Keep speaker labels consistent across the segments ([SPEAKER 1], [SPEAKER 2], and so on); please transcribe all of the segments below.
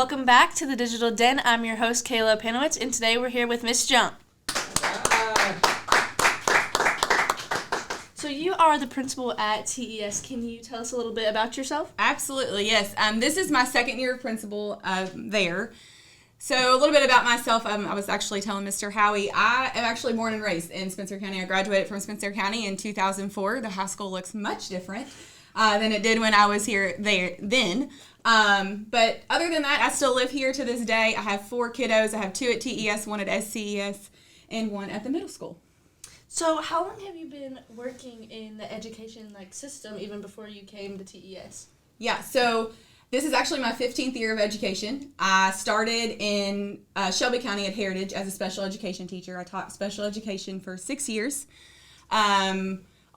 [SPEAKER 1] Welcome back to the Digital Den. I'm your host, Kayla Apanewicz, and today we're here with Miss Jump. So you are the principal at TES. Can you tell us a little bit about yourself?
[SPEAKER 2] Absolutely, yes. This is my second year of principal there. So a little bit about myself. I was actually telling Mr. Howie, I am actually born and raised in Spencer County. I graduated from Spencer County in 2004. The high school looks much different than it did when I was then. But other than that, I still live here to this day. I have 4 kiddos. I have 2 at TES, 1 at SCES, and 1 at the middle school.
[SPEAKER 1] So how long have you been working in the education system even before you came to TES?
[SPEAKER 2] Yeah, so this is actually my 15th year of education. I started in Shelby County at Heritage as a special education teacher. I taught special education for 6 years.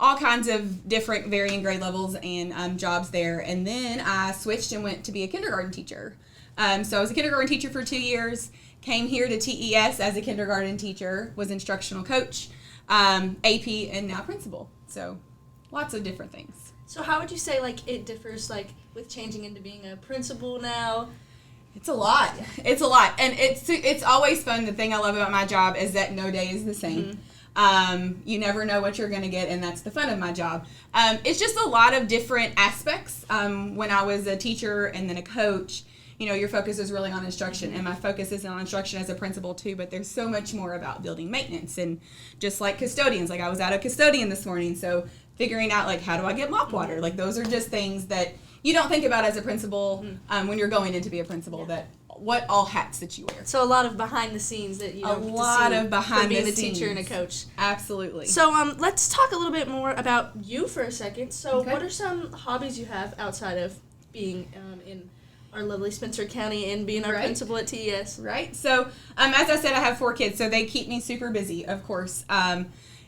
[SPEAKER 2] All kinds of different varying grade levels and jobs there. And then I switched and went to be a kindergarten teacher. So I was a kindergarten teacher for 2 years, came here to TES as a kindergarten teacher, was instructional coach, AP, and now principal. So lots of different things.
[SPEAKER 1] So how would you say it differs with changing into being a principal now?
[SPEAKER 2] It's a lot. It's a lot. And it's always fun. The thing I love about my job is that no day is the same. Mm-hmm. You never know what you're going to get, and that's the fun of my job. It's just a lot of different aspects. When I was a teacher and then a coach, your focus is really on instruction, and my focus is on instruction as a principal too, but there's so much more about building maintenance, and just like custodians. I was out a custodian this morning, so figuring out how do I get mop water? Those are just things that you don't think about as a principal when you're going in to be a principal, that what all hats that you wear.
[SPEAKER 1] So a lot of behind the scenes that you don't get to see from being a teacher and a coach.
[SPEAKER 2] Absolutely.
[SPEAKER 1] So let's talk a little bit more about you for a second. So What are some hobbies you have outside of being in our lovely Spencer County and being our principal at TES?
[SPEAKER 2] Right. So as I said, I have 4 kids, so they keep me super busy, of course.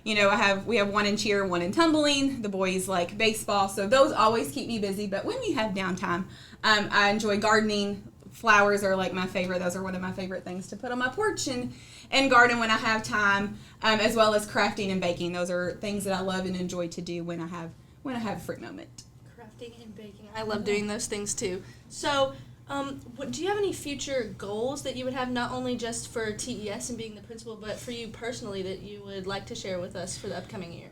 [SPEAKER 2] We have 1 in cheer, 1 in tumbling. The boys like baseball, so those always keep me busy. But when we have downtime, I enjoy gardening. Flowers are my favorite. Those are one of my favorite things to put on my porch and garden when I have time, as well as crafting and baking. Those are things that I love and enjoy to do when I have a free moment.
[SPEAKER 1] Crafting and baking. I love doing those things too. So, do you have any future goals that you would have, not only just for TES and being the principal, but for you personally that you would like to share with us for the upcoming year?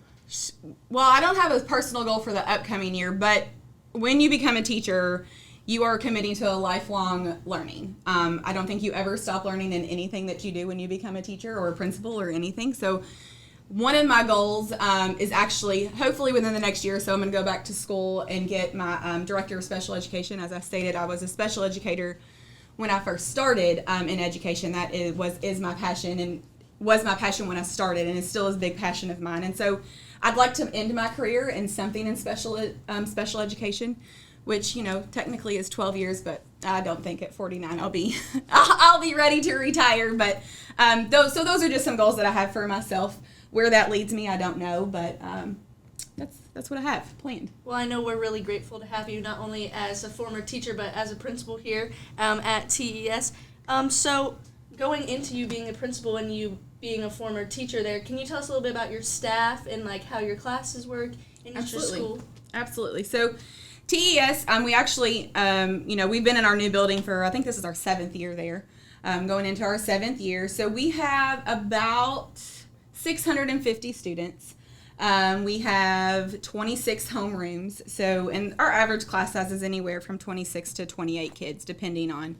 [SPEAKER 2] Well, I don't have a personal goal for the upcoming year, but when you become a teacher, you are committing to a lifelong learning. I don't think you ever stop learning in anything that you do when you become a teacher or a principal or anything. So one of my goals is actually, hopefully within the next year or so, I'm going to go back to school and get my director of special education. As I stated, I was a special educator when I first started in education. That is my passion, and was my passion when I started, and it still is a big passion of mine. And so I'd like to end my career in something in special education, which technically is 12 years, but I don't think at 49 I'll be ready to retire. But those are just some goals that I have for myself. Where that leads me, I don't know, but that's what I have planned.
[SPEAKER 1] Well, I know we're really grateful to have you, not only as a former teacher, but as a principal here at TES. So going into you being a principal and you being a former teacher there, can you tell us a little bit about your staff and how your classes work in your school?
[SPEAKER 2] Absolutely. So TES, we actually, we've been in our new building for, I think this is our 7th year there, going into our 7th year. So we have about 650 students. We have 26 homerooms. So, and our average class size is anywhere from 26 to 28 kids, depending on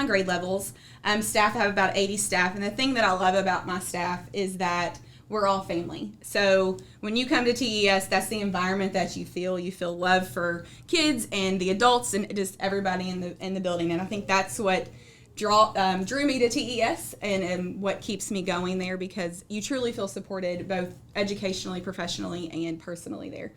[SPEAKER 2] grade levels. Staff have about 80 staff, and the thing that I love about my staff is that we're all family. So when you come to TES, that's the environment that you feel. You feel love for kids and the adults and just everybody in the building. And I think that's what drew me to TES and what keeps me going there, because you truly feel supported both educationally, professionally, and personally there.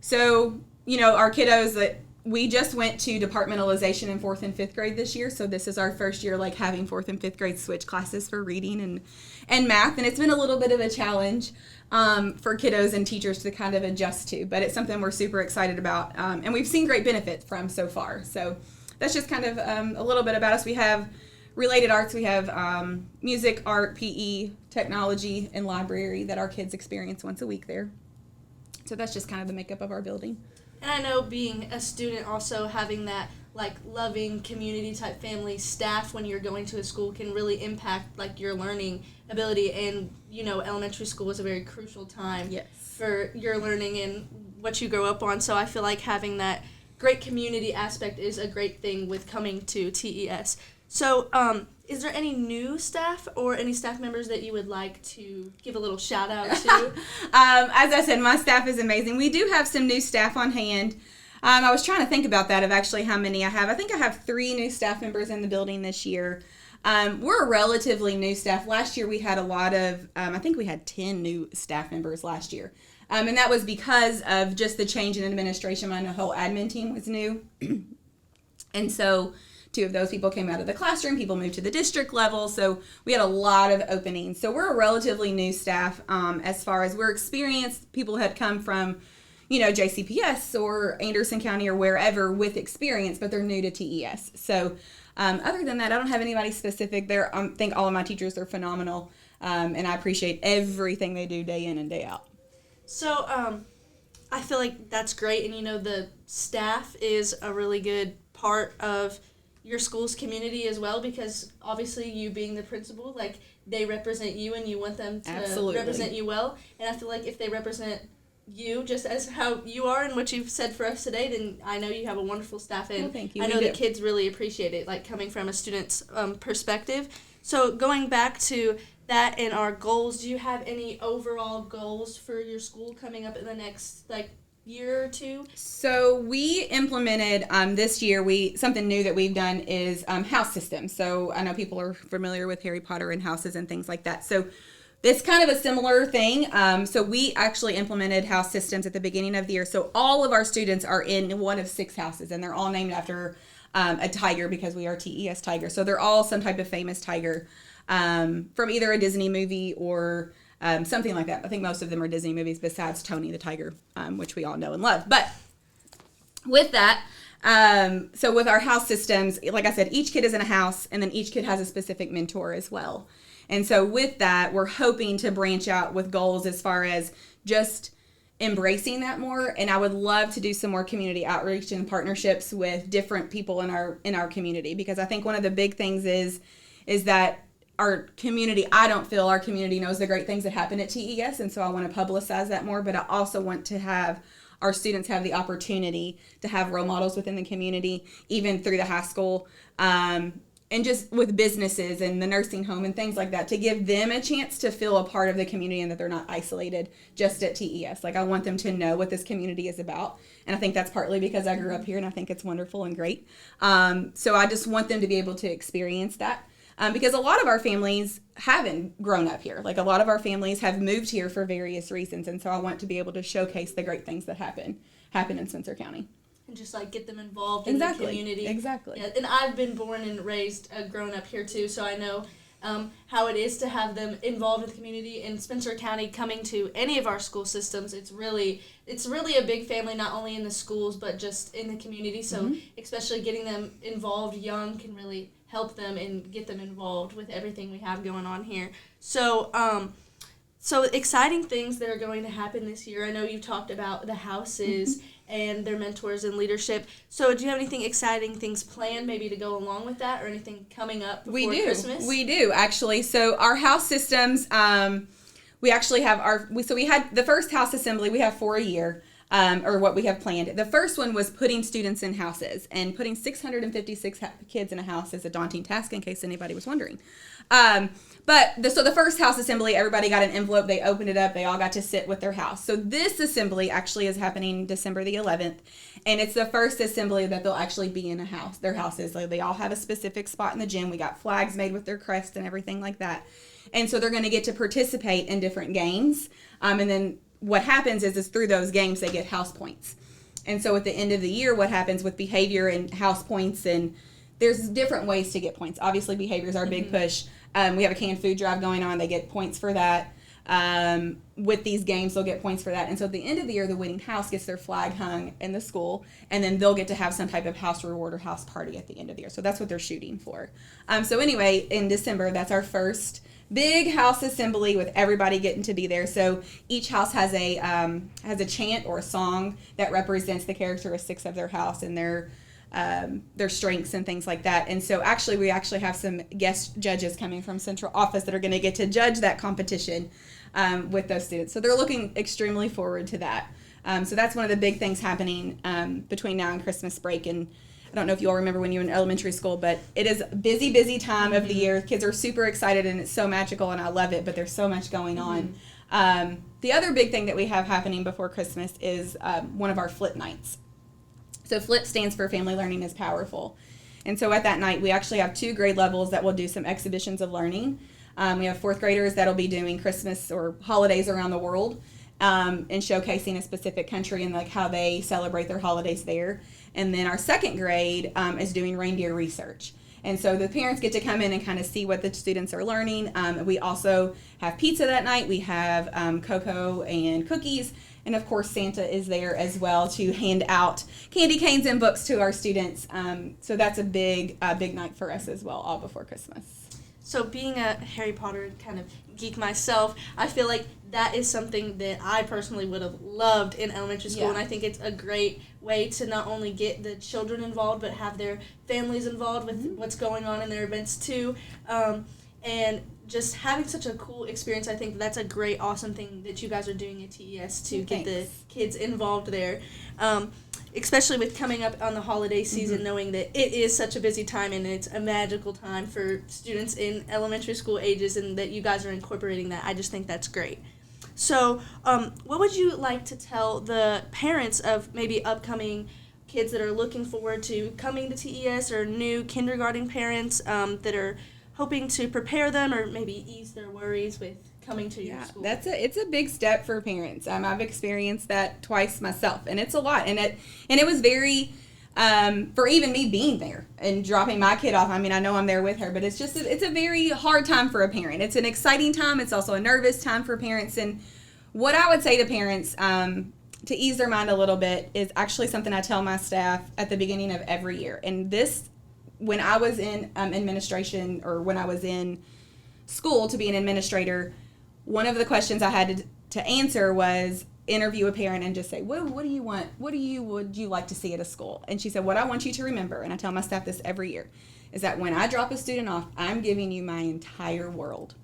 [SPEAKER 2] So our kiddos, that we just went to departmentalization in 4th and 5th grade this year. So this is our first year having 4th and 5th grade switch classes for reading and math. And it's been a little bit of a challenge for kiddos and teachers to kind of adjust to, but it's something we're super excited about. And we've seen great benefits from so far. So that's just kind of a little bit about us. We have related arts. We have music, art, PE, technology, and library that our kids experience once a week there. So that's just kind of the makeup of our building.
[SPEAKER 1] And I know being a student, also having that like loving community type family staff when you're going to a school can really impact like your learning ability. And elementary school is a very crucial time for your learning and what you grow up on. So I feel like having that great community aspect is a great thing with coming to TES. So is there any new staff or any staff members that you would like to give a little shout out to?
[SPEAKER 2] As I said, my staff is amazing. We do have some new staff on hand. I was trying to think about that, of actually how many I have. I think I have 3 new staff members in the building this year. We're a relatively new staff. Last year we had a lot of, I think we had 10 new staff members last year. And that was because of just the change in administration. My whole admin team was new. And so 2 of those people came out of the classroom. People moved to the district level. So we had a lot of openings. So we're a relatively new staff as far as we're experienced. People had come from JCPS or Anderson County or wherever with experience, but they're new to TES. So other than that, I don't have anybody specific there. I think all of my teachers are phenomenal, and I appreciate everything they do day in and day out.
[SPEAKER 1] So I feel like that's great, and the staff is a really good part of your school's community as well, because obviously you being the principal, like they represent you and you want them to represent you well, and I feel like if they represent you just as how you are and what you've said for us today, then I know you have a wonderful staff, and
[SPEAKER 2] thank you.
[SPEAKER 1] I know the kids really appreciate it, like coming from a student's perspective. So going back to that and our goals, do you have any overall goals for your school coming up in the next year or 2?
[SPEAKER 2] So we implemented this year, something new that we've done is house systems. So I know people are familiar with Harry Potter and houses and things like that. So it's kind of a similar thing. So we actually implemented house systems at the beginning of the year. So all of our students are in one of 6 houses, and they're all named after a tiger, because we are TES Tiger. So they're all some type of famous tiger from either a Disney movie or something like that. I think most of them are Disney movies besides Tony the Tiger, which we all know and love. But with that, so with our house systems, like I said, each kid is in a house, and then each kid has a specific mentor as well. And so with that, we're hoping to branch out with goals as far as just embracing that more. And I would love to do some more community outreach and partnerships with different people in our community, because I think one of the big things is that our community, I don't feel our community knows the great things that happen at TES, and so I want to publicize that more, but I also want to have our students have the opportunity to have role models within the community, even through the high school, and just with businesses and the nursing home and things like that, to give them a chance to feel a part of the community and that they're not isolated just at TES. Like, I want them to know what this community is about. And I think that's partly because I grew up here and I think it's wonderful and great. So I just want them to be able to experience that. Because a lot of our families haven't grown up here. Like, a lot of our families have moved here for various reasons. And so I want to be able to showcase the great things that happen in Spencer County.
[SPEAKER 1] And just get them involved in the community.
[SPEAKER 2] Exactly.
[SPEAKER 1] Yeah, and I've been born and raised, grown up here too, so I know how it is to have them involved in the community. In Spencer County, coming to any of our school systems, it's really a big family, not only in the schools but just in the community. So especially getting them involved young can really help them and get them involved with everything we have going on here. So so exciting things that are going to happen this year. I know you talked about the houses and their mentors and leadership. So do you have anything exciting things planned maybe to go along with that, or anything coming up before Christmas?
[SPEAKER 2] We do, actually. So our house systems, we actually have we had the first house assembly, we have for a year, or what we have planned. The first one was putting students in houses, and putting 656 kids in a house is a daunting task, in case anybody was wondering. So the first house assembly, everybody got an envelope, they opened it up, they all got to sit with their house. So this assembly actually is happening December the 11th, and it's the first assembly that they'll actually be in their houses. Like, they all have a specific spot in the gym. We got flags made with their crest and everything like that. And so they're going to get to participate in different games. And then what happens is through those games, they get house points. And so at the end of the year, what happens with behavior and house points, and there's different ways to get points. Obviously, behavior is our big push. We have a canned food drive going on. They get points for that. With these games, they'll get points for that. And so at the end of the year, the winning house gets their flag hung in the school, and then they'll get to have some type of house reward or house party at the end of the year. So that's what they're shooting for. So anyway, in December, that's our first big house assembly with everybody getting to be there. So each house has a chant or a song that represents the characteristics of their house and their their strengths and things like that. And so we actually have some guest judges coming from central office that are going to get to judge that competition with those students. So they're looking extremely forward to that. So that's one of the big things happening between now and Christmas break. And I don't know if you all remember when you were in elementary school, but it is a busy, busy time of the year. Kids are super excited and it's so magical and I love it, but there's so much going on. The other big thing that we have happening before Christmas is one of our FLIP nights. So FLIP stands for Family Learning is Powerful. And so at that night, we actually have 2 grade levels that will do some exhibitions of learning. We have 4th graders that'll be doing Christmas or holidays around the world and showcasing a specific country and like how they celebrate their holidays there. And then our 2nd grade is doing reindeer research. And so the parents get to come in and kind of see what the students are learning. We also have pizza that night. We have cocoa and cookies. And of course, Santa is there as well to hand out candy canes and books to our students. So that's a big night for us as well, all before Christmas.
[SPEAKER 1] So being a Harry Potter kind of geek myself, I feel like that is something that I personally would have loved in elementary school. And I think it's a great way to not only get the children involved, but have their families involved with what's going on in their events too. And just having such a cool experience, I think that's a great, awesome thing that you guys are doing at TES to get the kids involved there. Especially with coming up on the holiday season, knowing that it is such a busy time and it's a magical time for students in elementary school ages and that you guys are incorporating that. I just think that's great. So what would you like to tell the parents of maybe upcoming kids that are looking forward to coming to TES or new kindergarten parents that are hoping to prepare them or maybe ease their worries with coming to your school?
[SPEAKER 2] It's a big step for parents. I've experienced that twice myself, and it's a lot. And it was very for even me being there and dropping my kid off. I mean, I know I'm there with her, but it's a very hard time for a parent. It's an exciting time. It's also a nervous time for parents. And what I would say to parents to ease their mind a little bit is actually something I tell my staff at the beginning of every year. And this, when I was in administration or when I was in school to be an administrator, one of the questions I had to answer was interview a parent and just say, what do you want? Would you like to see at a school? And she said, what I want you to remember, and I tell my staff this every year, is that when I drop a student off, I'm giving you my entire world.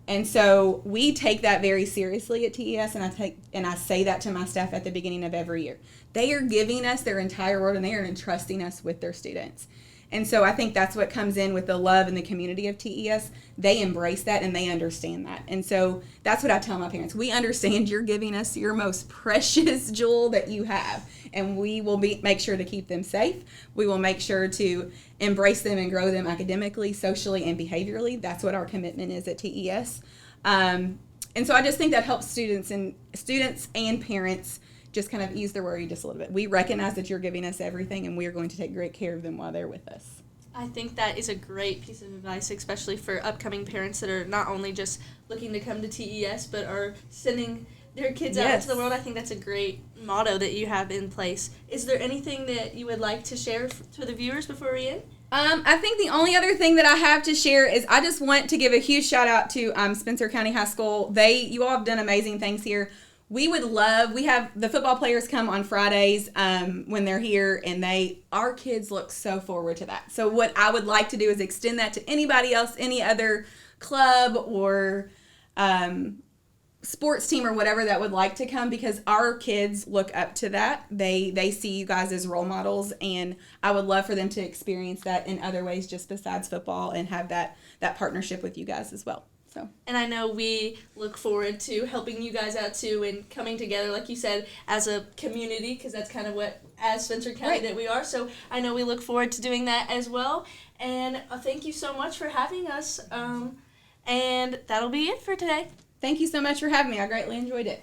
[SPEAKER 2] And so we take that very seriously at TES, and I say that to my staff at the beginning of every year. They are giving us their entire world, and they are entrusting us with their students. And so I think that's what comes in with the love and the community of TES. They embrace that and they understand that. And so that's what I tell my parents. We understand you're giving us your most precious jewel that you have, and we will make sure to keep them safe. We will make sure to embrace them and grow them academically, socially, and behaviorally. That's what our commitment is at TES. And so I just think that helps students and parents just kind of ease their worry just a little bit. We recognize that you're giving us everything, and we are going to take great care of them while they're with us.
[SPEAKER 1] I think that is a great piece of advice, especially for upcoming parents that are not only just looking to come to TES, but are sending their kids out into the world. I think that's a great motto that you have in place. Is there anything that you would like to share to the viewers before we end?
[SPEAKER 2] I think the only other thing that I have to share is I just want to give a huge shout out to Spencer County High School. You all have done amazing things here. We have the football players come on Fridays when they're here, and our kids look so forward to that. So what I would like to do is extend that to anybody else, any other club or sports team or whatever that would like to come, because our kids look up to that. They see you guys as role models, and I would love for them to experience that in other ways just besides football and have that partnership with you guys as well.
[SPEAKER 1] And I know we look forward to helping you guys out too and coming together, like you said, as a community, because that's kind of what, as Spencer County, that we are. So I know we look forward to doing that as well. And thank you so much for having us. And that'll be it for today.
[SPEAKER 2] Thank you so much for having me. I greatly enjoyed it.